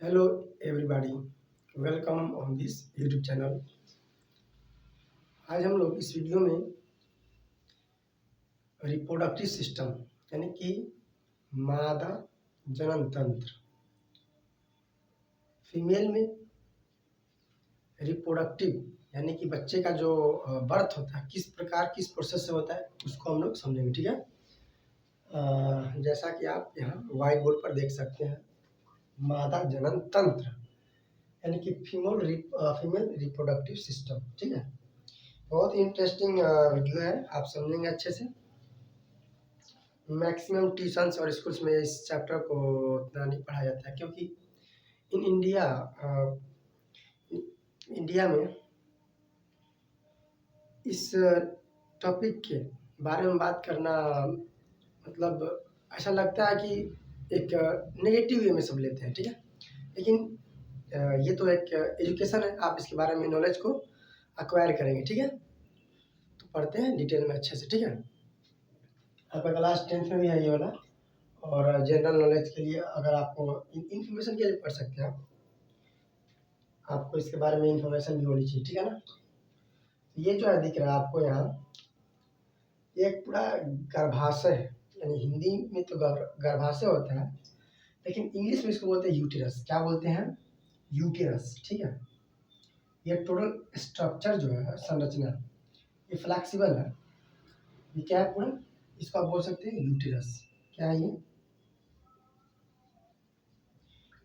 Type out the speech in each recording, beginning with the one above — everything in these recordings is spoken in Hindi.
Hello everybody, welcome on this YouTube channel. आज हम लोग इस वीडियो में रिप्रोडक्टिव सिस्टम यानी कि मादा जनन तंत्र, फीमेल में रिप्रोडक्टिव यानी कि बच्चे का जो बर्थ होता है किस प्रकार किस प्रोसेस से होता है उसको हम लोग समझेंगे। ठीक है, जैसा कि आप यहाँ व्हाइट बोर्ड पर देख सकते हैं, मादा जनन तंत्र यानी कि फीमेल रिप्रोडक्टिव सिस्टम। ठीक है, बहुत ही इंटरेस्टिंग वीडियो है, आप समझेंगे अच्छे से। मैक्सिमम ट्यूशन्स और स्कूल्स में इस चैप्टर को उतना नहीं पढ़ाया जाता है क्योंकि इन इंडिया में इस टॉपिक के बारे में बात करना मतलब ऐसा लगता है कि एक नेगेटिव वे में सब लेते हैं। ठीक है, लेकिन ये तो एक एजुकेशन है, आप इसके बारे में नॉलेज को अक्वायर करेंगे। ठीक है, तो पढ़ते हैं डिटेल में अच्छे से। ठीक है, आपका क्लास 10th में भी है ये वाला, और जनरल नॉलेज के लिए अगर आपको इंफॉर्मेशन के लिए पढ़ सकते हैं, आपको इसके बारे में इंफॉर्मेशन भी होनी चाहिए। ठीक है ना, ये जो है दिख रहा है आपको यहाँ, ये एक पूरा गर्भाशय है, यानी हिंदी में तो गर्भाशय होता है, लेकिन इंग्लिश में इसको बोलते हैं यूटेरस। क्या बोलते हैं? यूटेरस। ठीक है, ये टोटल स्ट्रक्चर जो है, संरचना, ये फ्लैक्सिबल है। ये क्या है पूरा, इसको आप बोल सकते हैं यूटेरस। क्या है ये?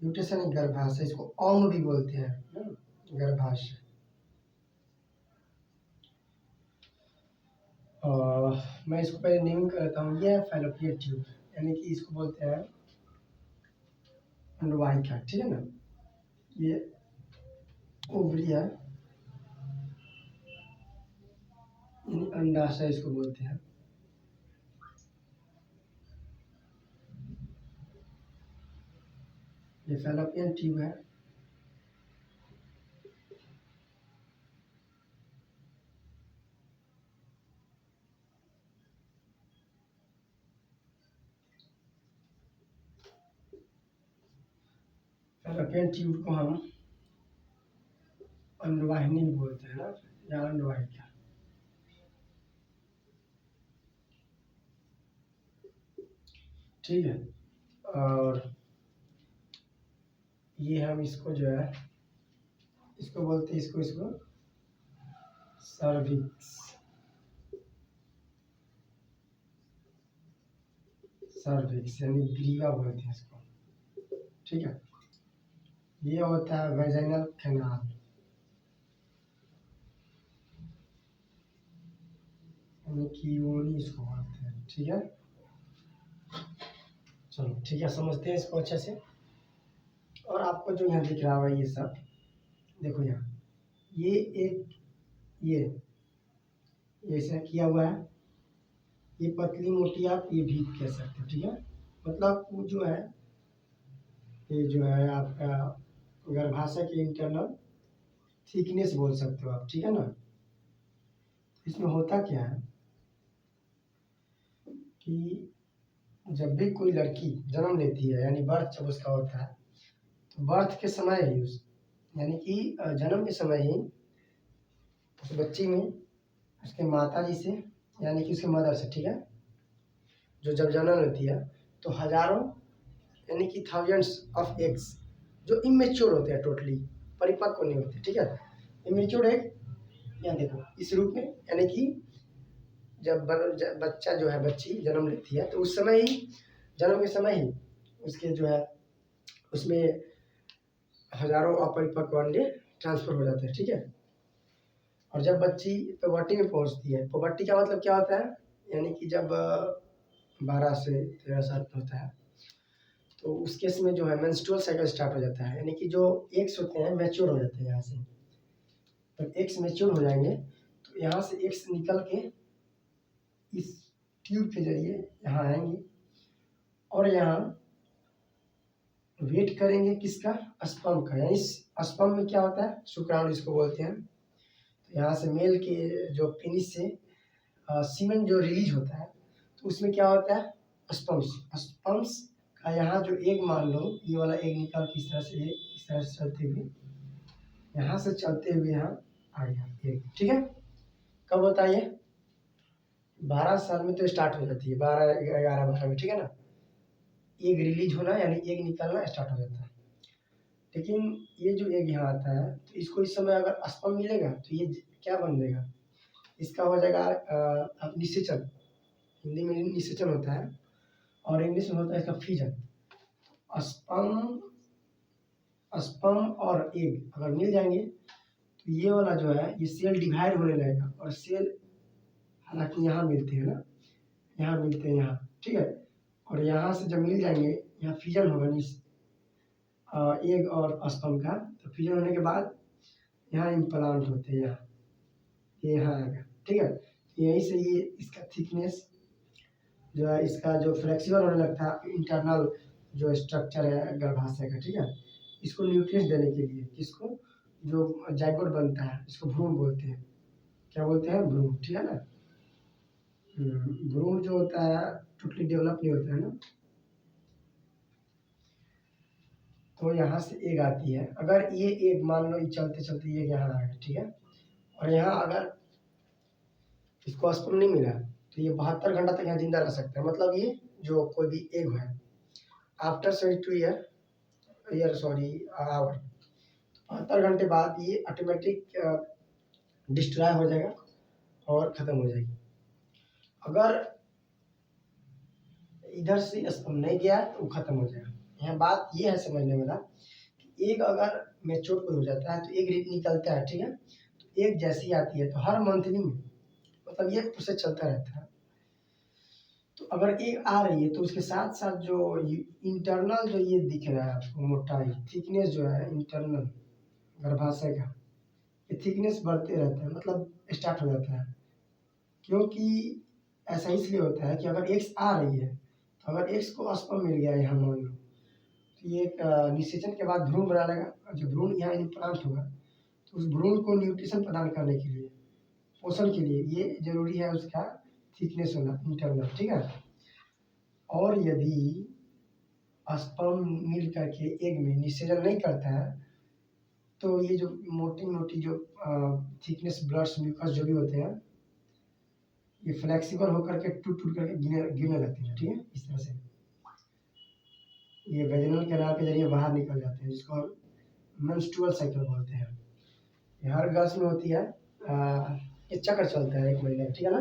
यूटेशन गर्भाशय, इसको ओम भी बोलते हैं ना, गर्भाशय। मैं इसको पहले नेमिंग करता हूँ। ये है फैलोपियन ट्यूब, यानी कि इसको बोलते हैं अंडवाहिका। ठीक है ना, ये ओवरी है, यानी अंडाशय इसको बोलते हैं। ये फैलोपियन ट्यूब है। फैलोपियन ट्यूब को हम अंडवाहिनी भी बोलते हैं ना, या अंडवाहिका। ठीक है, और ये हम इसको जो है, इसको बोलते हैं, इसको सर्विक्स, सर्विक्स यानी ग्रीवा बोलते हैं इसको। ठीक है, ये होता है वेजाइनल कैनाल, यानी कि योनि इसको बोलते हैं। ठीक है, चलो ठीक है, समझते हैं इसको अच्छे से। और आपको जो यहाँ दिख रहा है ये सब देखो, यहाँ ये एक ये ऐसा किया हुआ है, ये पतली मोटी आप ये भी कह सकते हो। ठीक है, मतलब वो जो है, ये जो है आपका गर्भाशय के इंटरनल थिकनेस बोल सकते हो आप। ठीक है ना, इसमें होता क्या है कि जब भी कोई लड़की जन्म लेती है, यानी बर्थ जब उसका होता है, तो बर्थ के समय ही यानी कि जन्म के समय ही उस बच्ची में उसके माता जी से, यानी कि उसके मदर से, ठीक है, जो जब जन्म लेती है तो हजारों यानी कि थाउजेंड्स ऑफ एग्स जो इमेच्योर होते हैं, टोटली परिपक्व नहीं होते। ठीक है, इमेच्योर एग यहाँ देखो इस रूप में, यानी कि जब बच्चा जो है, बच्ची जन्म लेती है तो उस समय ही, जन्म के समय ही उसके जो है उसमें हजारों अपरिपक्व अंडे ट्रांसफर हो जाते हैं। ठीक है, और जब बच्ची पुबर्टी में पहुंचती है, पुबर्टी का मतलब क्या होता है, यानी कि जब 12 से 13 साल का होता है तो उस केस में जो है मेंस्ट्रुअल साइकिल स्टार्ट हो जाता है, यानी कि जो एग्स होते हैं मैच्योर हो जाते हैं। यहाँ से जब एग्स मैच्योर हो जाएंगे तो यहाँ से एग्स निकल के इस ट्यूब के जरिए यहाँ आएंगे, और यहाँ वेट करेंगे किसका, स्पर्म का। यानी इस स्पर्म में क्या होता है, शुक्राणु इसको बोलते हैं। तो यहाँ से मेल के जो पेनिस से सीमेन जो रिलीज होता है, तो उसमें क्या होता है, स्पर्म्स, स्पर्म्स यहाँ जो एग मान लो, ये वाला एग निकाल के इस तरह से चलते हुए यहाँ से चलते हुए यहाँ आ गया एग, ठीक है। कब होता है ये? 12 साल में तो स्टार्ट हो जाती है, 12, 11, 12 में, ठीक है ना। एग रिलीज होना यानी एग निकलना स्टार्ट हो जाता है। लेकिन ये जो एग यहाँ आता है, तो इसको इस समय अगर स्पर्म मिलेगा तो ये क्या बन जाएगा, इसका हो जाएगा निषेचन। हिंदी में निषेचन होता है और इंग्लिश में होता है इसका फ्यूजन। स्पर्म स्पर्म और एग अगर मिल जाएंगे तो ये वाला जो है ये सेल डिवाइड होने लगेगा, और सेल हालांकि यहाँ मिलते हैं ना, यहाँ मिलते हैं यहाँ, ठीक है। और यहाँ से जब मिल जाएंगे, यहाँ फ्यूजन होगा एग और स्पर्म का, तो फ्यूजन होने के बाद यहाँ इम्प्लांट होते हैं, यहाँ आएगा, ठीक है। यहीं से ये इसका थिकनेस जो है, इसका जो फ्लेक्सिबल होने लगता है, इंटरनल जो स्ट्रक्चर है गर्भाशय का, ठीक है। इसको न्यूट्रिएंट्स देने के लिए, इसको जो जाइगोट बनता है इसको भ्रूण बोलते हैं। क्या बोलते हैं? भ्रूण, ठीक है ना। भ्रूण जो होता है टोटली डेवलप नहीं होता है ना। तो यहाँ से एग आती है, अगर ये एग मान लो ये चलते चलते ये यहाँ आ गया, ठीक है। और यहाँ अगर इसको स्पर्म नहीं मिला तो ये 72 घंटा तक यहाँ जिंदा रह सकता है। मतलब ये जो कोई भी एग है आफ्टर 72 आवर, 72 घंटे बाद ये ऑटोमेटिक डिस्ट्रॉय हो जाएगा और ख़त्म हो जाएगी। अगर इधर से स्पर्म नहीं गया तो वो ख़त्म हो जाएगा। यहाँ बात ये है समझने वाला कि एग अगर मैच्योर हो जाता है तो एग निकलता है, ठीक है। तो एग जैसी आती है तो हर मंथली में, मतलब ये प्रोसेस चलता रहता है। तो अगर एग आ रही है तो उसके साथ साथ जो इंटरनल जो ये दिख रहा है आपको मोटाई, थिकनेस जो है इंटरनल गर्भाशय का, ये थिकनेस बढ़ते रहता है, मतलब स्टार्ट हो जाता है। क्योंकि ऐसा इसलिए होता है कि अगर एक्स आ रही है तो अगर एक्स को स्पर्म मिल गया यहाँ मान लो, तो ये निषेचन के बाद भ्रूण बना लेगा, और जो भ्रूण यहाँ इम्प्लांट होगा तो उस भ्रूण को न्यूट्रिशन प्रदान करने के लिए, पोषण के लिए ये जरूरी है उसका थिकनेस होना इंटरनल, ठीक है। और यदि स्पर्म मिल करके एग में निषेचन नहीं करता है तो ये जो मोटी मोटी जो थिकनेस ब्लड्स म्यूकस जो भी होते हैं ये फ्लेक्सिबल होकर के टूट टूट करके गिरने लगते हैं, ठीक है। इस तरह से ये वेजिनल कैनाल के जरिए बाहर निकल जाते हैं, जिसको हम मेंस्ट्रुअल साइकिल बोलते हैं। ये हर गर्ल्स में होती है, ये चक्र चलता है 1 महीने का, ठीक है ना।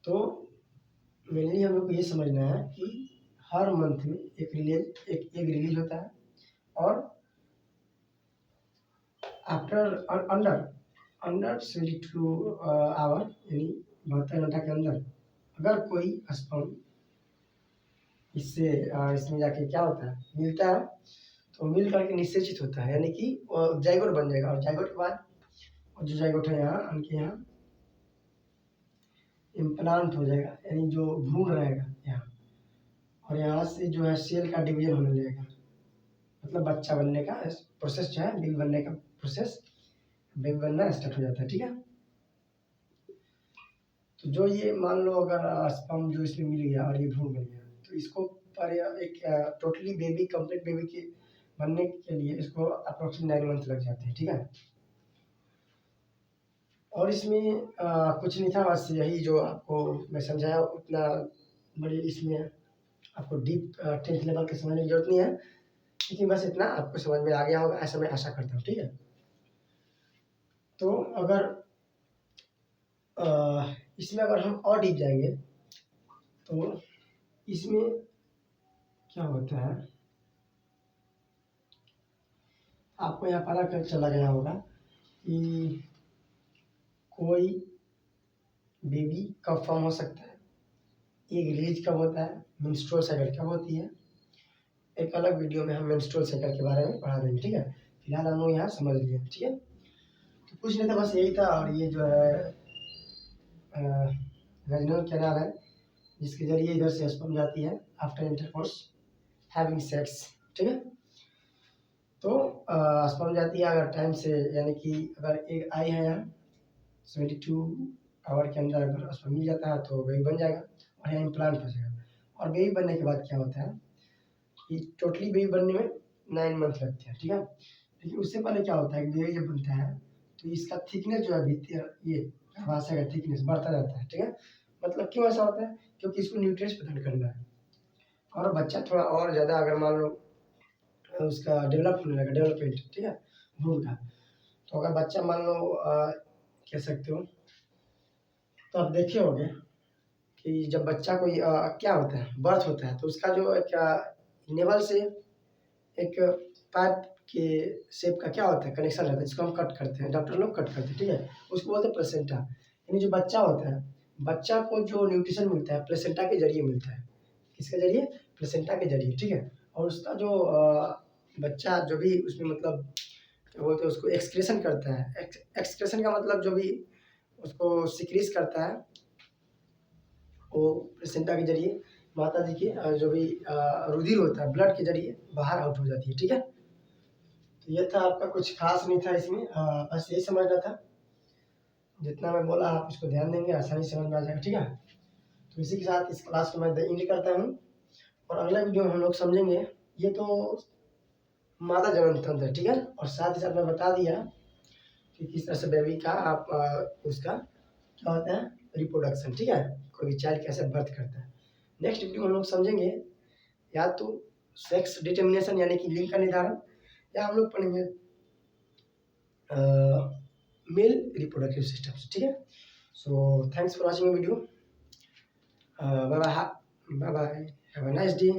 तो मेनली हम लोग को ये समझना है कि हर मंथ में एक रिलीज होता है, और आफ्टर अंडर 72 आवर यानी 72 घंटा के अंदर अगर कोई स्पर्म इसमें जाके क्या होता है मिलता है तो मिल करके निषेचित होता है, यानी कि जाइगोट बन जाएगा। और जाइगोट के बाद जो जाइगोट है यहाँ उनके यहाँ इम्प्लांट हो जाएगा, यानी जो भ्रूण रहेगा यहाँ, और यहाँ से जो है सेल का डिवीजन होने लगेगा, मतलब बच्चा बनने का प्रोसेस जो है, बेबी बनने का प्रोसेस, बेबी बनना स्टार्ट हो जाता है, ठीक है। तो जो ये मान लो अगर स्पर्म जो इसमें मिल गया और ये भ्रूण बन गया तो इसको पर एक टोटली बेबी कंप्लीट बेबी के बनने के लिए इसको अप्रोक्सीमेट 9 मंथ लग जाते हैं, ठीक है। और इसमें कुछ नहीं था, बस यही जो आपको मैं समझाया उतना बड़ी इसमें आपको डीप 10th लेवल के समझने की जरूरत नहीं है, लेकिन बस इतना आपको समझ में आ गया होगा ऐसा मैं आशा करता हूँ, ठीक है। तो अगर इसमें अगर हम और डीप जाएंगे तो इसमें क्या होता है आपको यहाँ पता कर चला गया होगा कि कोई बेबी कब फॉर्म हो सकता है, एग रिलीज कब होता है, मेंस्ट्रुअल साइकिल कब होती है। एक अलग वीडियो में हम मेंस्ट्रुअल साइकिल के बारे में पढ़ा देंगे, ठीक है। फिलहाल हम लोग यहाँ समझ लिए, ठीक है। तो कुछ नहीं था, बस यही था। और ये जो है वेजिनल कैनाल है जिसके जरिए इधर से स्पर्म जाती है आफ्टर इंटरकोर्स हैविंग सेक्स, ठीक है। तो स्पर्म जाती है अगर टाइम से, यानी कि अगर एक आई है यहाँ 72 आवर के अंदर अगर स्पर्म मिल जाता है तो वही बन जाएगा और यहाँ इम्प्लांट हो जाएगा। और बेबी बनने के बाद क्या होता है कि टोटली बेबी बनने में 9 मंथ लगते हैं, ठीक है। लेकिन उससे पहले क्या होता है कि बेबी जब बनता है तो इसका थिकनेस जो है भीतर ये गर्भाशय का थिकनेस बढ़ता जाता है, ठीक है। मतलब क्यों ऐसा होता है, क्योंकि इसको न्यूट्रिएंट्स प्रदान करना है और बच्चा थोड़ा और ज़्यादा अगर मान लो उसका डेवलप होने लगा, डेवलपमेंट, ठीक है, भ्रूण का, तो अगर बच्चा मान लो कह सकते हो, तो आप देखे होंगे कि जब बच्चा कोई क्या होता है बर्थ होता है तो उसका जो एक नेवल से एक पाइप के शेप का क्या होता है कनेक्शन रहता है जिसको हम कट करते हैं, डॉक्टर लोग कट करते हैं, ठीक है, उसको बोलते हैं प्लेसेंटा। यानी जो बच्चा होता है, बच्चा को जो न्यूट्रिशन मिलता है प्लेसेंटा के जरिए मिलता है। किसके जरिए? प्लेसेंटा के जरिए, ठीक है। और उसका जो बच्चा जो भी उसमें मतलब क्या बोलते हैं उसको एक्सक्रेशन करता है, एक्सक्रेशन का मतलब जो भी उसको सिक्रीज करता है वो प्लेसेंटा के जरिए माता जी के जो भी रुधिर होता है ब्लड के जरिए बाहर आउट हो जाती है, ठीक है। तो ये था आपका, कुछ खास नहीं था इसमें, बस यही समझना था। जितना मैं बोला आप इसको ध्यान देंगे आसानी से समझ में आ जाएगा, ठीक है। तो इसी के साथ इस क्लास को मैं एंड करता हूँ और अगला वीडियो में हम लोग समझेंगे, ये तो मादा जनन तंत्र है, ठीक है, और साथ ही साथ मैं बता दिया कि किस तरह से बेबी का आप उसका क्या होता है रिप्रोडक्शन, ठीक है, कोई भी चाइल्ड कैसे बर्थ करता है। नेक्स्ट वीडियो में हम लोग समझेंगे या तो सेक्स डिटर्मिनेशन यानी कि लिंग का निर्धारण, या हम लोग पढ़ेंगे मेल रिप्रोडक्टिव सिस्टम्स, ठीक है। So thanks for watching video, bye bye, bye bye, have a nice day.